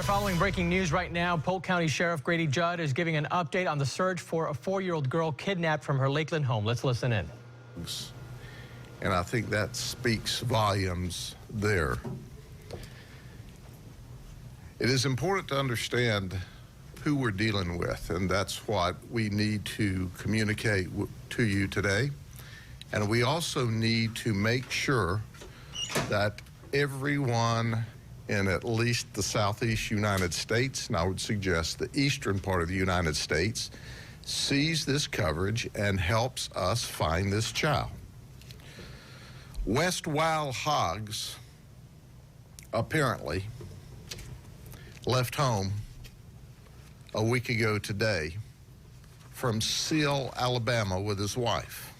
Following breaking news right now, Polk County Sheriff Grady Judd is giving an update on the search for a 4-year-old girl kidnapped from her Lakeland home. Let's listen in. And I think that speaks volumes there. It is important to understand who we're dealing with, and that's what we need to communicate to you today. And we also need to make sure that everyone in at least the southeast United States, and I would suggest the eastern part of the United States, sees this coverage and helps us find this child. West Wild Hogs apparently left home a week ago today from Seal, Alabama with his wife.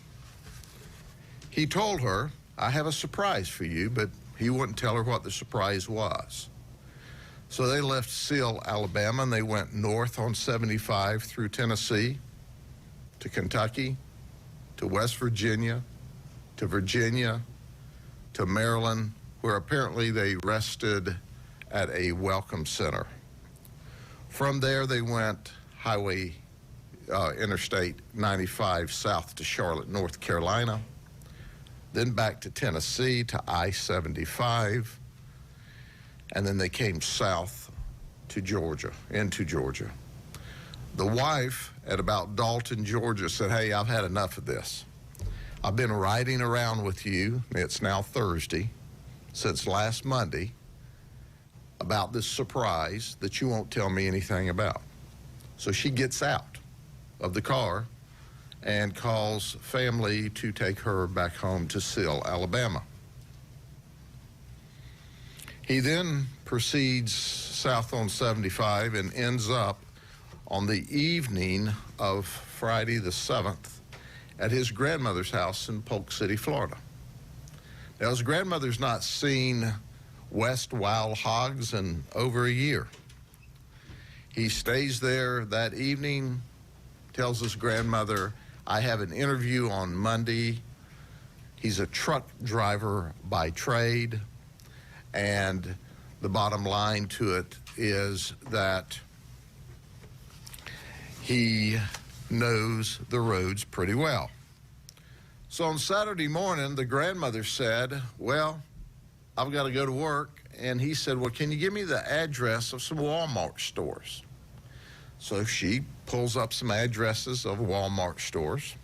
He told her, "I have a surprise for you," but he wouldn't tell her what the surprise was. So they left Seal, Alabama, and they went north on 75 through Tennessee, to Kentucky, to West Virginia, to Maryland, where apparently they rested at a welcome center. From there, they went Interstate 95 south to Charlotte, North Carolina, then back to Tennessee to I-75, and then they came south to Georgia, into Georgia. The wife at about Dalton, Georgia said, "Hey, I've had enough of this. I've been riding around with you," it's now Thursday, since last Monday, about this surprise that you won't tell me anything about. So she gets out of the car and calls family to take her back home to Seal, Alabama. He then proceeds south on 75 and ends up on the evening of Friday the 7th at his grandmother's house in Polk City, Florida. Now, his grandmother's not seen West Wild Hogs in over a year. He stays there that evening, tells his grandmother, "I have an interview on Monday." He's a truck driver by trade, and the bottom line to it is that he knows the roads pretty well. So on Saturday morning, the grandmother said, "Well, I've got to go to work." And he said, "Well, can you give me the address of some Walmart stores?" So she pulls up some addresses of Walmart stores.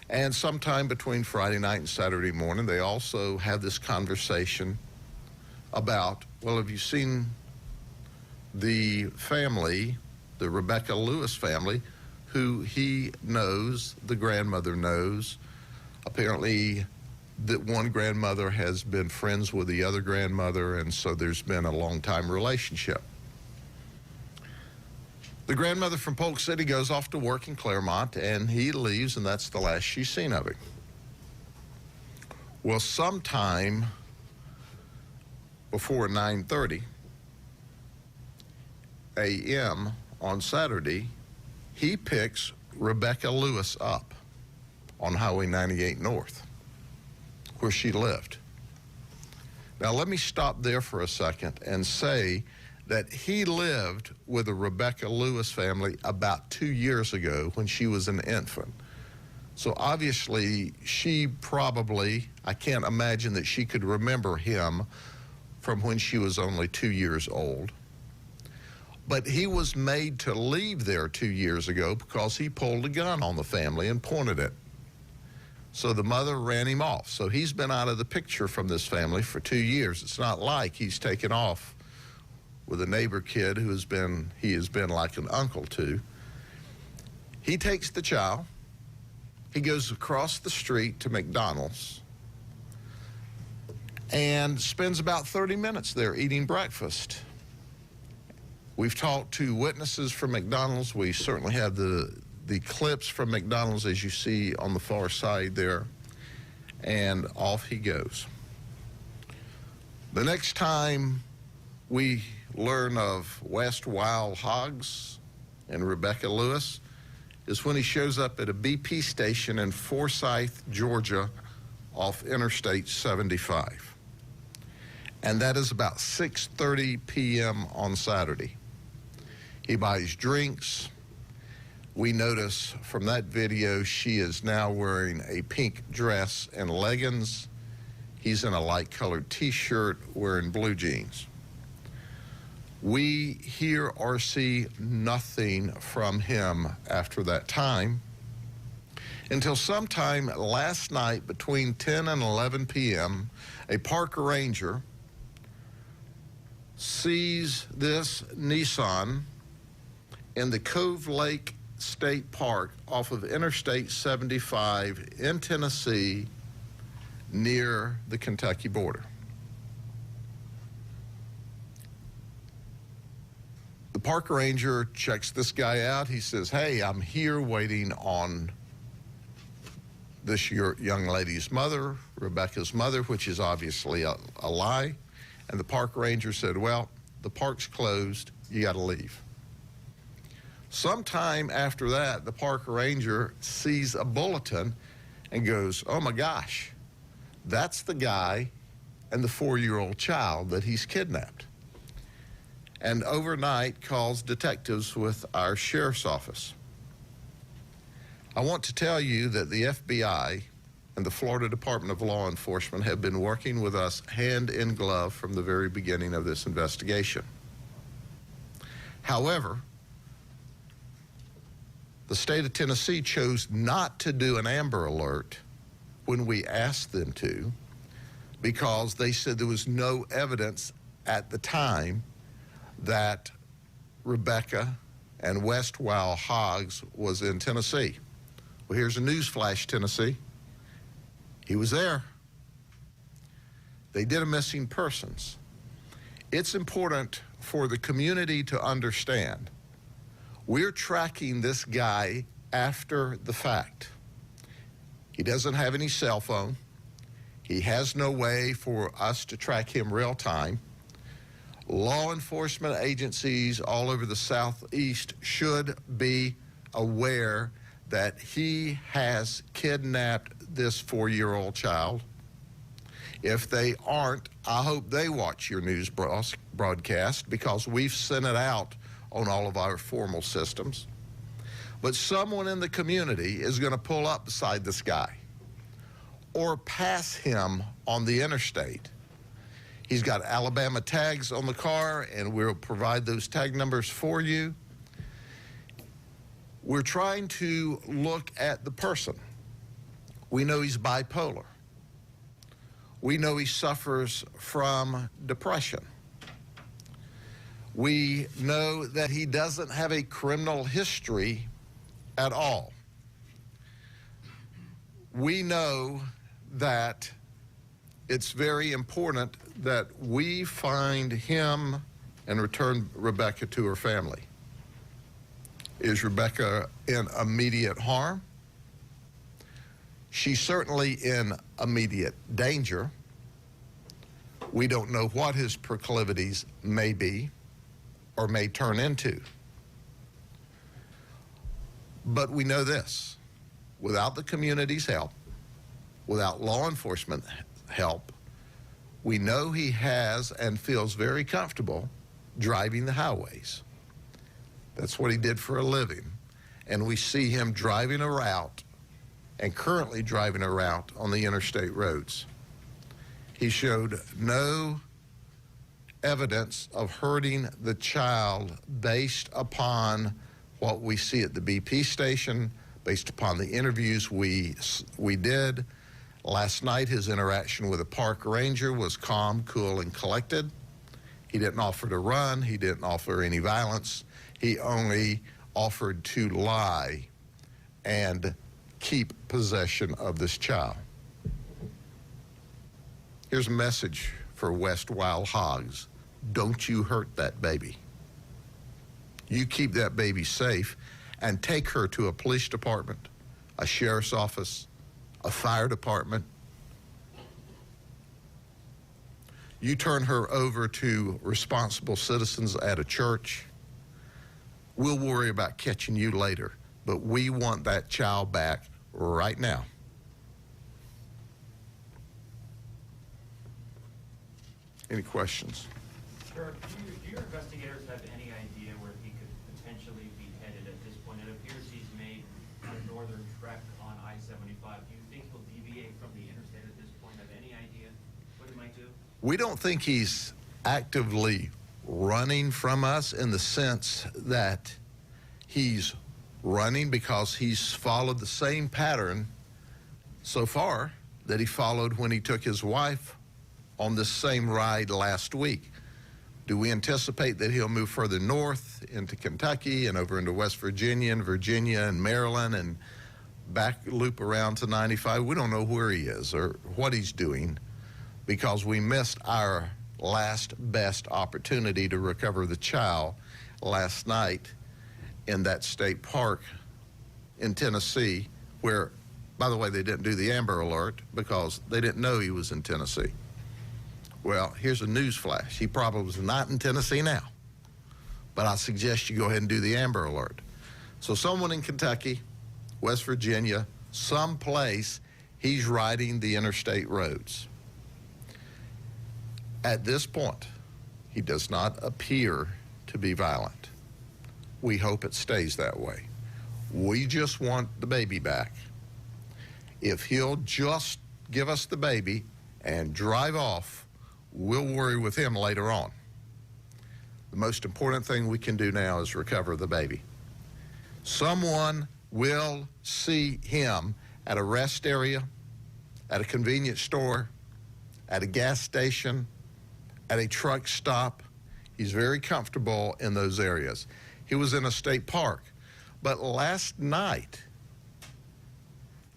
And sometime between Friday night and Saturday morning, they also have this conversation about, well, have you seen the family, the Rebecca Lewis family, who he knows, the grandmother knows. Apparently, that one grandmother has been friends with the other grandmother, and so there's been a long-time relationship. The grandmother from Polk City goes off to work in Claremont, and he leaves, and that's the last she's seen of him. Well, sometime before 9:30 a.m. on Saturday, he picks Rebecca Lewis up on Highway 98 North, where she lived. Now, let me stop there for a second and say that he lived with the Rebecca Lewis family about 2 years ago when she was an infant. So obviously, she probably, I can't imagine that she could remember him from when she was only 2 years old. But he was made to leave there 2 years ago because he pulled a gun on the family and pointed it. So the mother ran him off. So he's been out of the picture from this family for 2 years. It's not like he's taken off with a neighbor kid he has been like an uncle to. He takes the child. He goes across the street to McDonald's and spends about 30 minutes there eating breakfast. We've talked to witnesses from McDonald's. We certainly have the clips from McDonald's, as you see on the far side there, and off he goes. The next time we learn of West Wild Hogs and Rebecca Lewis is when he shows up at a BP station in Forsyth, Georgia, off Interstate 75. and that is about 6:30 p.m. on Saturday. He buys drinks. We notice from that video she is now wearing a pink dress and leggings. He's in a light-colored T-shirt wearing blue jeans. We hear or see nothing from him after that time until sometime last night between 10 and 11 p.m., a park ranger sees this Nissan in the Cove Lake State Park off of Interstate 75 in Tennessee near the Kentucky border. The park ranger checks this guy out. He says, "Hey, I'm here waiting on this young lady's mother, Rebecca's mother," which is obviously a lie. And the park ranger said, "Well, the park's closed. You got to leave." Sometime after that, the park ranger sees a bulletin and goes, "Oh my gosh, that's the guy and the 4-year-old child that he's kidnapped." And overnight calls detectives with our sheriff's office. I want to tell you that the FBI and the Florida Department of Law Enforcement have been working with us hand in glove from the very beginning of this investigation. However, the state of Tennessee chose not to do an Amber Alert when we asked them to, because they said there was no evidence at the time that Rebecca and Westwell Hoggs was in Tennessee. Well, here's a news flash, Tennessee. He was there. They did a missing persons. It's important for the community to understand we're tracking this guy after the fact. He doesn't have any cell phone. He has no way for us to track him real time. Law enforcement agencies all over the Southeast should be aware that he has kidnapped this 4-year-old child. If they aren't, I hope they watch your news broadcast, because we've sent it out on all of our formal systems. But someone in the community is going to pull up beside this guy or pass him on the interstate. He's got Alabama tags on the car, and we'll provide those tag numbers for you. We're trying to look at the person. We know he's bipolar. We know he suffers from depression. We know that he doesn't have a criminal history at all. We know that it's very important that we find him and return Rebecca to her family. Is Rebecca in immediate harm? She's certainly in immediate danger. We don't know what his proclivities may be or may turn into. But we know this: without the community's help, without law enforcement help, we know he has and feels very comfortable driving the highways. That's what he did for a living. And we see him driving a route, and currently driving a route on the interstate roads. He showed no evidence of hurting the child based upon what we see at the BP station, based upon the interviews we did. Last night, his interaction with a park ranger was calm, cool, and collected. He didn't offer to run. He didn't offer any violence. He only offered to lie and keep possession of this child. Here's a message for Westwell Hoggs. Don't you hurt that baby. You keep that baby safe and take her to a police department, a sheriff's office, a fire department. You turn her over to responsible citizens at a church. We'll worry about catching you later, but we want that child back right now. Any questions? Sheriff, do your investigators have any idea where he could potentially be headed at this point? It appears he's made a northern trek on I-75. Do you think he'll deviate from the interstate at this point? Have any idea what he might do? We don't think he's actively running from us in the sense that he's running, because he's followed the same pattern so far that he followed when he took his wife on this same ride last week. Do we anticipate that he'll move further north into Kentucky and over into West Virginia and Maryland and back loop around to 95? We don't know where he is or what he's doing, because we missed our last best opportunity to recover the child last night in that state park in Tennessee, where, by the way, they didn't do the Amber Alert because they didn't know he was in Tennessee. Well, here's a news flash. He probably was not in Tennessee now, but I suggest you go ahead and do the Amber Alert. So someone in Kentucky, West Virginia, someplace, he's riding the interstate roads. At this point, he does not appear to be violent. We hope it stays that way. We just want the baby back. If he'll just give us the baby and drive off, we'll worry with him later on. The most important thing we can do now is recover the baby. Someone will see him at a rest area, at a convenience store, at a gas station, at a truck stop. He's very comfortable in those areas. He was in a state park. But last night,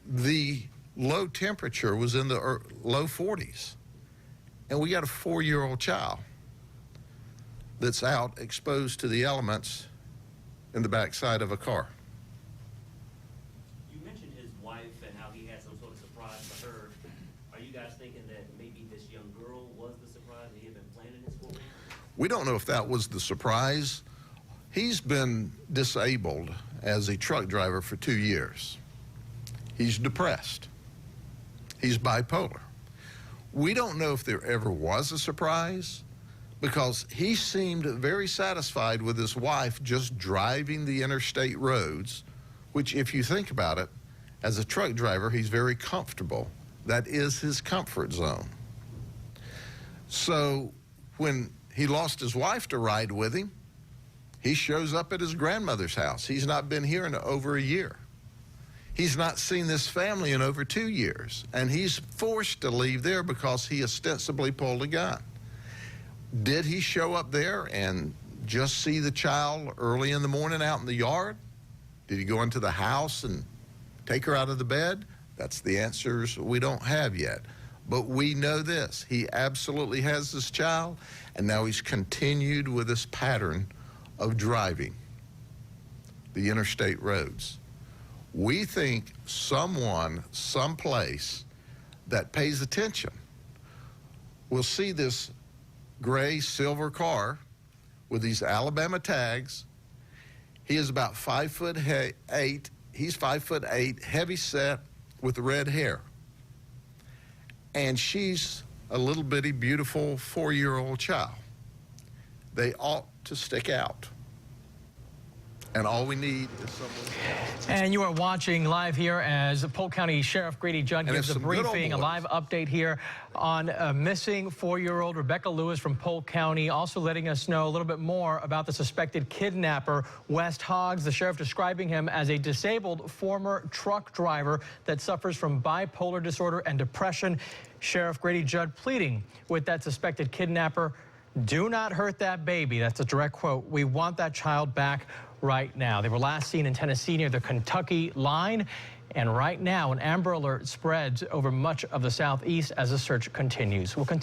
the low temperature was in the low 40s. And we got a 4-year-old child that's out exposed to the elements in the backside of a car. You mentioned his wife and how he had some sort of surprise for her. Are you guys thinking that maybe this young girl was the surprise that he had been planning this for? We don't know if that was the surprise. He's been disabled as a truck driver for 2 years. He's depressed. He's bipolar. We don't know if there ever was a surprise, because he seemed very satisfied with his wife just driving the interstate roads, which, if you think about it, as a truck driver, he's very comfortable. That is his comfort zone. So when he lost his wife to ride with him, he shows up at his grandmother's house. He's not been here in over a year. He's not seen this family in over 2 years, and he's forced to leave there because he ostensibly pulled a gun. Did he show up there and just see the child early in the morning out in the yard? Did he go into the house and take her out of the bed? That's the answers we don't have yet. But we know this: he absolutely has this child, and now he's continued with this pattern of driving the interstate roads. We think someone, someplace that pays attention will see this gray silver car with these Alabama tags. He is about 5'8". He's 5'8", heavy set with red hair. And she's a little bitty, beautiful 4-year-old child. They ought to stick out. And all we need is someone. And you are watching live here as Polk County Sheriff Grady Judd gives a briefing, a live update here on a missing 4-year-old Rebecca Lewis from Polk County, also letting us know a little bit more about the suspected kidnapper, West Hoggs. The sheriff describing him as a disabled former truck driver that suffers from bipolar disorder and depression. Sheriff Grady Judd pleading with that suspected kidnapper, "Do not hurt that baby." That's a direct quote. "We want that child back right now." They were last seen in Tennessee near the Kentucky line. And right now, an Amber Alert spreads over much of the southeast as the search continues. We'll continue.